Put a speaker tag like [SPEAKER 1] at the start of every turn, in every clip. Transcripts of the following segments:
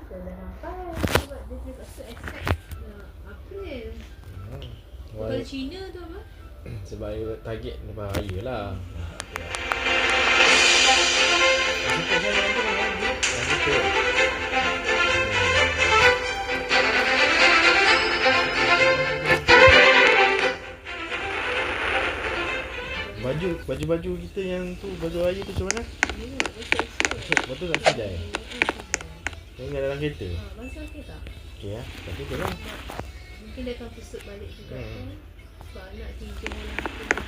[SPEAKER 1] Dah sampai. Sebab dia cakap so expect April. Kalau Cina tu apa?
[SPEAKER 2] Sebab target lepas raya lah. Baju kita yang tu, baju raya tu macam mana? Betul tak sidai? Tinggal dalam kereta?
[SPEAKER 1] Masa okey tak?
[SPEAKER 2] Okey lah, tapi tu lah.
[SPEAKER 1] Mungkin dia akan pusut balik juga kan. Sebab anak 3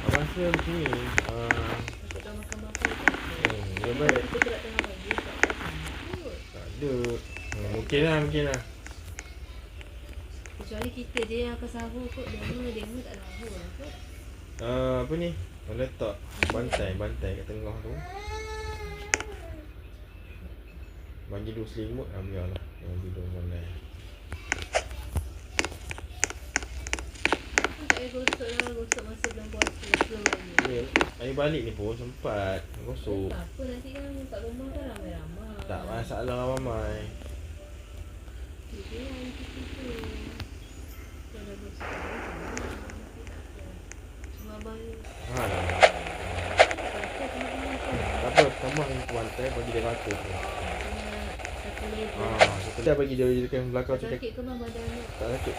[SPEAKER 2] Abang rasa macam ni
[SPEAKER 1] takut dah makan makan
[SPEAKER 2] dia baik.
[SPEAKER 1] kita gerak tengah pagi
[SPEAKER 2] Tak ada. Mungkin lah.
[SPEAKER 1] kecuali kita je yang akan sahur kot. Dia tak sahur lah kot.
[SPEAKER 2] Apa ni? Letak bantai kat tengah tu. Bagi 2 selimut lah, biarlah. Yang tidur mana.
[SPEAKER 1] Tak payah gosok masa bulan puasa sebelum raya.
[SPEAKER 2] Air balik ni pun sempat gosok.
[SPEAKER 1] Tak apa, nanti kan kat rumah kan ramai-ramai.
[SPEAKER 2] Tak masalah ramai.
[SPEAKER 1] Jadi hari kita tu kalau dah gosok cuma abang
[SPEAKER 2] tak apa, tambah yang bantai bagi dia rata tu. Kita bagi dia dekat belakang tu.
[SPEAKER 1] sakit ke bang badan ni?
[SPEAKER 2] Tak sakit.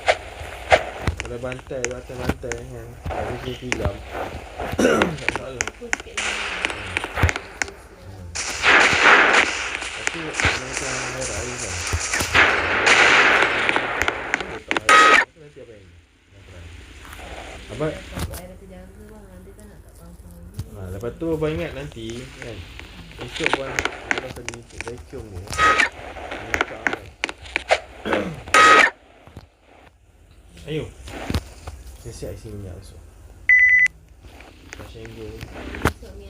[SPEAKER 2] Kalau bantai atas bantai kan. Ada dia tilam. Tak salah.
[SPEAKER 1] Apa sikit lagi.
[SPEAKER 2] Tapi macam merah ni kan. Nanti apa yang abang
[SPEAKER 1] Air terjaga bang, nanti kan nak tak pangkang.
[SPEAKER 2] lepas tu abang ingat nanti kan. Esok abang kalau tadi vacuum ni. Ayo. Saya siap isi minyak esok. Pasal yang
[SPEAKER 1] Esok mi